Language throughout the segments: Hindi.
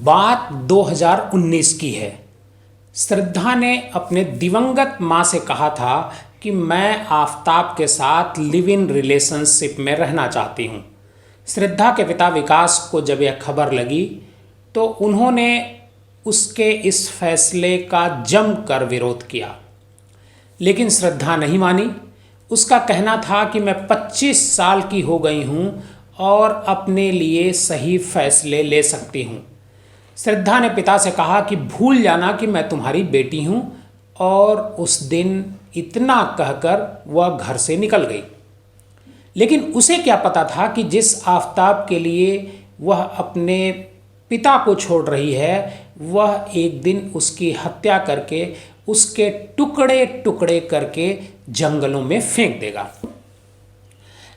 बात 2019 की है। श्रद्धा ने अपने दिवंगत माँ से कहा था कि मैं आफताब के साथ लिव इन रिलेशनशिप में रहना चाहती हूँ। श्रद्धा के पिता विकास को जब यह खबर लगी तो उन्होंने उसके इस फैसले का जमकर विरोध किया, लेकिन श्रद्धा नहीं मानी। उसका कहना था कि मैं 25 साल की हो गई हूँ और अपने लिए सही फैसले ले सकती हूँ। श्रद्धा ने पिता से कहा कि भूल जाना कि मैं तुम्हारी बेटी हूँ, और उस दिन इतना कहकर वह घर से निकल गई। लेकिन उसे क्या पता था कि जिस आफताब के लिए वह अपने पिता को छोड़ रही है, वह एक दिन उसकी हत्या करके उसके टुकड़े टुकड़े करके जंगलों में फेंक देगा।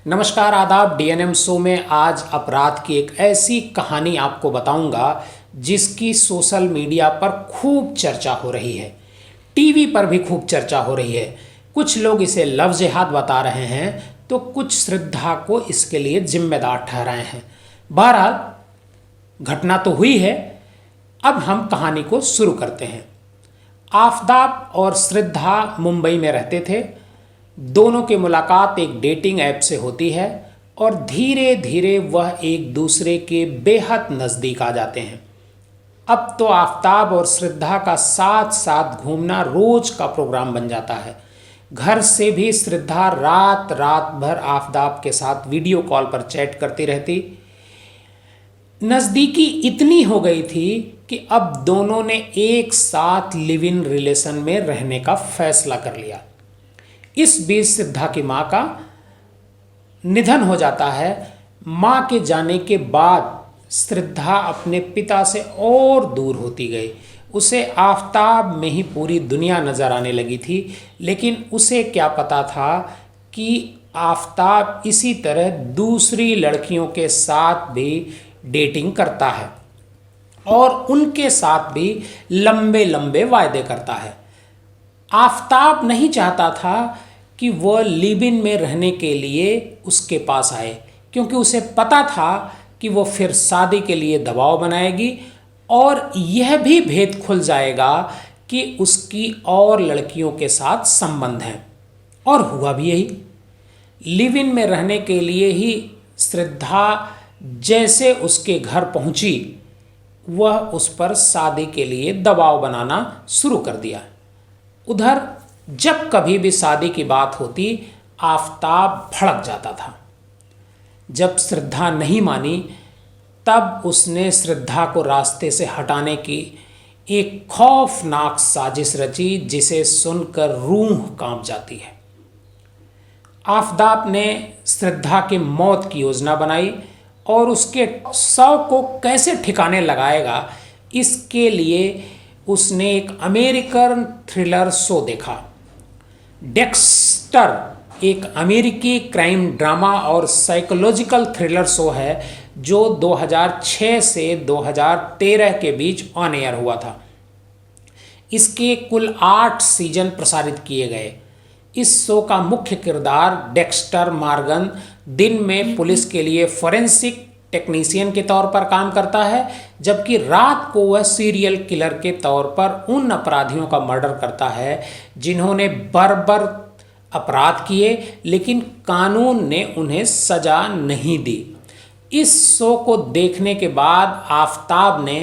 नमस्कार, आदाब। डीएनएम शो में आज अपराध की एक ऐसी कहानी आपको बताऊंगा जिसकी सोशल मीडिया पर खूब चर्चा हो रही है, टीवी पर भी खूब चर्चा हो रही है। कुछ लोग इसे लव जिहाद बता रहे हैं तो कुछ श्रद्धा को इसके लिए जिम्मेदार ठहराए हैं। बहरहाल घटना तो हुई है। अब हम कहानी को शुरू करते हैं। आफताब और श्रद्धा मुंबई में रहते थे। दोनों की मुलाकात एक डेटिंग ऐप से होती है और धीरे धीरे वह एक दूसरे के बेहद नज़दीक आ जाते हैं। अब तो आफताब और श्रद्धा का साथ साथ घूमना रोज का प्रोग्राम बन जाता है। घर से भी श्रद्धा रात रात भर आफताब के साथ वीडियो कॉल पर चैट करती रहती। नज़दीकी इतनी हो गई थी कि अब दोनों ने एक साथ लिव इन रिलेशन में रहने का फैसला कर लिया। इस बीच श्रद्धा की माँ का निधन हो जाता है। माँ के जाने के बाद श्रद्धा अपने पिता से और दूर होती गई। उसे आफताब में ही पूरी दुनिया नज़र आने लगी थी, लेकिन उसे क्या पता था कि आफताब इसी तरह दूसरी लड़कियों के साथ भी डेटिंग करता है और उनके साथ भी लंबे लंबे वायदे करता है। आफताब नहीं चाहता था कि वह लिव इन में रहने के लिए उसके पास आए, क्योंकि उसे पता था कि वो फिर शादी के लिए दबाव बनाएगी और यह भी भेद खुल जाएगा कि उसकी और लड़कियों के साथ संबंध हैं। और हुआ भी यही। लिव इन में रहने के लिए ही श्रद्धा जैसे उसके घर पहुंची, वह उस पर शादी के लिए दबाव बनाना शुरू कर दिया। उधर जब कभी भी शादी की बात होती, आफताब भड़क जाता था। जब श्रद्धा नहीं मानी, तब उसने श्रद्धा को रास्ते से हटाने की एक खौफनाक साजिश रची जिसे सुनकर रूह कांप जाती है। आफताब ने श्रद्धा के मौत की योजना बनाई और उसके शव को कैसे ठिकाने लगाएगा, इसके लिए उसने एक अमेरिकन थ्रिलर शो देखा। डेक्स्टर एक अमेरिकी क्राइम ड्रामा और साइकोलॉजिकल थ्रिलर शो है जो 2006 से 2013 के बीच ऑन एयर हुआ था। इसके कुल 8 सीजन प्रसारित किए गए। इस शो का मुख्य किरदार डेक्स्टर मॉर्गन दिन में पुलिस के लिए फोरेंसिक टेक्नीशियन के तौर पर काम करता है, जबकि रात को वह सीरियल किलर के तौर पर उन अपराधियों का मर्डर करता है जिन्होंने बर्बर अपराध किए, लेकिन कानून ने उन्हें सजा नहीं दी। इस शो को देखने के बाद आफताब ने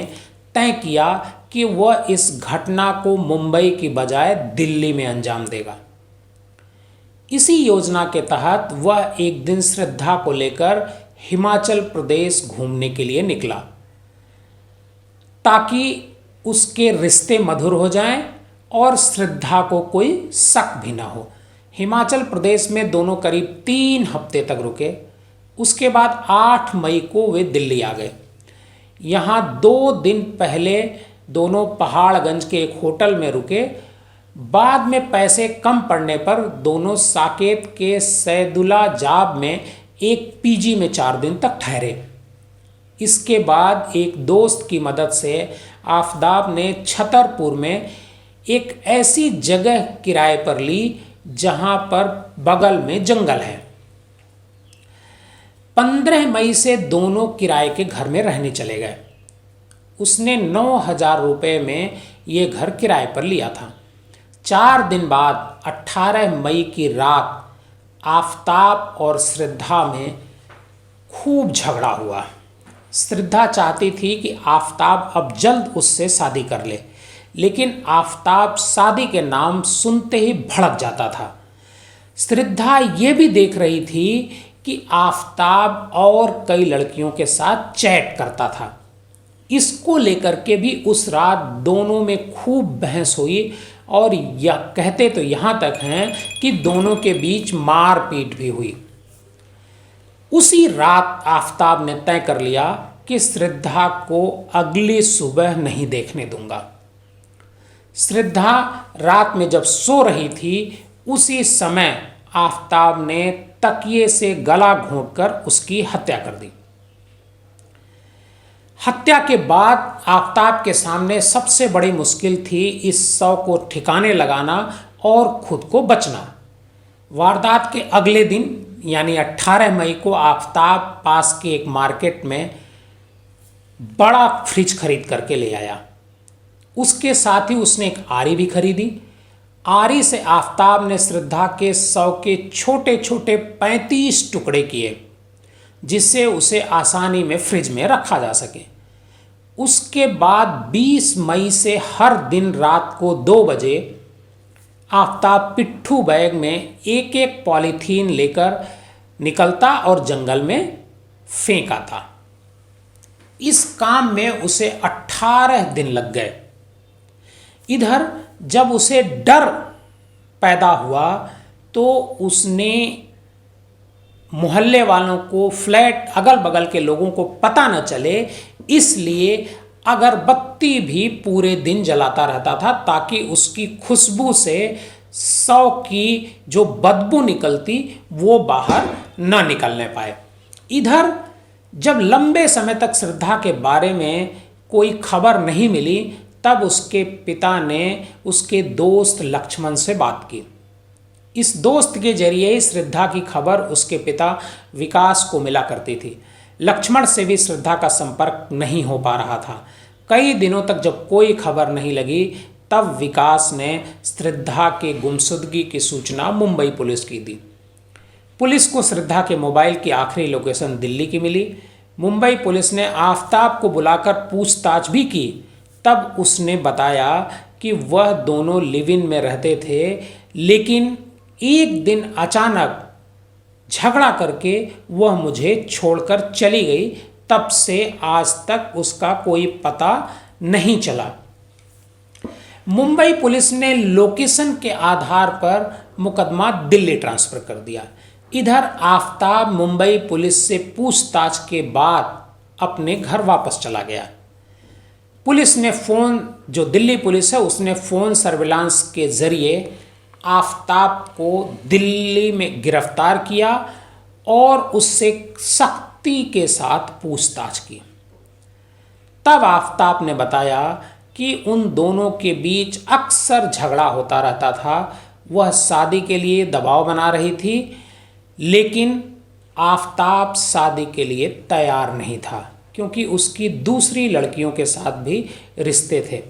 तय किया कि वह इस घटना को मुंबई की बजाय दिल्ली में अंजाम देगा। इसी योजना के तहत वह एक दिन श्रद्धा को लेकर हिमाचल प्रदेश घूमने के लिए निकला, ताकि उसके रिश्ते मधुर हो जाएं और श्रद्धा को कोई शक भी ना हो। हिमाचल प्रदेश में दोनों करीब 3 हफ्ते तक रुके। उसके बाद 8 मई को वे दिल्ली आ गए। यहाँ 2 दिन पहले दोनों पहाड़गंज के एक होटल में रुके। बाद में पैसे कम पड़ने पर दोनों साकेत के सैदुला जाब में एक पीजी में 4 दिन तक ठहरे। इसके बाद एक दोस्त की मदद से आफताब ने छतरपुर में एक ऐसी जगह किराए पर ली जहां पर बगल में जंगल है। 15 मई से दोनों किराए के घर में रहने चले गए। उसने 9,000 रुपये में ये घर किराए पर लिया था। 4 दिन बाद 18 मई की रात आफताब और श्रद्धा में खूब झगड़ा हुआ। श्रद्धा चाहती थी कि आफताब अब जल्द उससे शादी कर ले, लेकिन आफताब शादी के नाम सुनते ही भड़क जाता था। श्रद्धा ये भी देख रही थी कि आफताब और कई लड़कियों के साथ चैट करता था। इसको लेकर के भी उस रात दोनों में खूब बहस हुई और या कहते तो यहाँ तक हैं कि दोनों के बीच मारपीट भी हुई। उसी रात आफताब ने तय कर लिया कि श्रद्धा को अगली सुबह नहीं देखने दूंगा। श्रद्धा रात में जब सो रही थी, उसी समय आफताब ने तकिए से गला घोंटकर उसकी हत्या कर दी। हत्या के बाद आफताब के सामने सबसे बड़ी मुश्किल थी इस शव को ठिकाने लगाना और खुद को बचना। वारदात के अगले दिन यानी 18 मई को आफताब पास के एक मार्केट में बड़ा फ्रिज खरीद करके ले आया। उसके साथ ही उसने एक आरी भी खरीदी। आरी से आफताब ने श्रद्धा के शव के छोटे छोटे 35 टुकड़े किए, जिससे उसे आसानी में फ्रिज में रखा जा सके। उसके बाद 20 मई से हर दिन रात को 2 बजे आफताब पिट्ठू बैग में एक एक पॉलीथीन लेकर निकलता और जंगल में फेंक आता। इस काम में उसे 18 दिन लग गए। इधर जब उसे डर पैदा हुआ तो उसने मोहल्ले वालों को, फ्लैट अगल बगल के लोगों को पता न चले, इसलिए अगरबत्ती भी पूरे दिन जलाता रहता था ताकि उसकी खुशबू से शव की जो बदबू निकलती वो बाहर न निकलने पाए। इधर जब लंबे समय तक श्रद्धा के बारे में कोई खबर नहीं मिली, तब उसके पिता ने उसके दोस्त लक्ष्मण से बात की। इस दोस्त के जरिए ही श्रद्धा की खबर उसके पिता विकास को मिला करती थी। लक्ष्मण से भी श्रद्धा का संपर्क नहीं हो पा रहा था। कई दिनों तक जब कोई खबर नहीं लगी, तब विकास ने श्रद्धा के गुमशुदगी की सूचना मुंबई पुलिस की दी। पुलिस को श्रद्धा के मोबाइल की आखिरी लोकेशन दिल्ली की मिली। मुंबई पुलिस ने आफताब को बुलाकर पूछताछ भी की। तब उसने बताया कि वह दोनों लिव इन में रहते थे, लेकिन एक दिन अचानक झगड़ा करके वह मुझे छोड़कर चली गई। तब से आज तक उसका कोई पता नहीं चला। मुंबई पुलिस ने लोकेशन के आधार पर मुकदमा दिल्ली ट्रांसफर कर दिया। इधर आफताब मुंबई पुलिस से पूछताछ के बाद अपने घर वापस चला गया। पुलिस ने फ़ोन, जो दिल्ली पुलिस है, उसने फ़ोन सर्विलांस के ज़रिए आफताब को दिल्ली में गिरफ्तार किया और उससे सख्ती के साथ पूछताछ की। तब आफताब ने बताया कि उन दोनों के बीच अक्सर झगड़ा होता रहता था। वह शादी के लिए दबाव बना रही थी, लेकिन आफताब शादी के लिए तैयार नहीं था, क्योंकि उसकी दूसरी लड़कियों के साथ भी रिश्ते थे।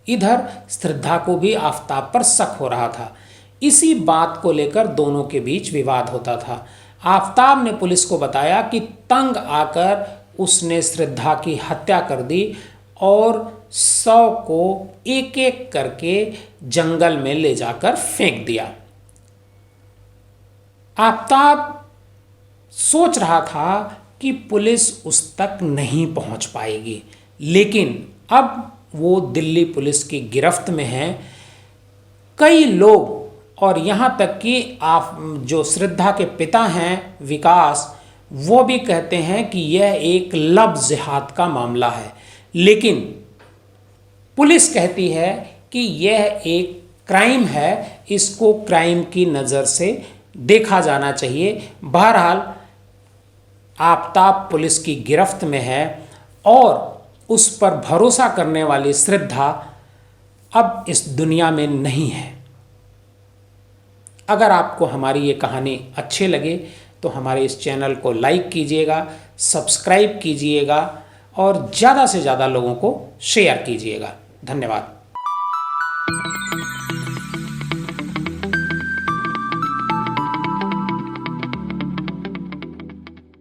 इधर श्रद्धा को भी आफताब पर शक हो रहा था। इसी बात को लेकर दोनों के बीच विवाद होता था। आफताब ने पुलिस को बताया कि तंग आकर उसने श्रद्धा की हत्या कर दी और शव को एक एक करके जंगल में ले जाकर फेंक दिया। आफताब सोच रहा था कि पुलिस उस तक नहीं पहुंच पाएगी, लेकिन अब वो दिल्ली पुलिस की गिरफ्त में है। कई लोग और यहाँ तक कि जो श्रद्धा के पिता हैं विकास, वो भी कहते हैं कि यह एक लव जिहाद का मामला है, लेकिन पुलिस कहती है कि यह एक क्राइम है, इसको क्राइम की नज़र से देखा जाना चाहिए। बहरहाल आफताब पुलिस की गिरफ्त में है और उस पर भरोसा करने वाली श्रद्धा अब इस दुनिया में नहीं है। अगर आपको हमारी ये कहानी अच्छी लगे तो हमारे इस चैनल को लाइक कीजिएगा, सब्सक्राइब कीजिएगा और ज़्यादा से ज़्यादा लोगों को शेयर कीजिएगा। धन्यवाद।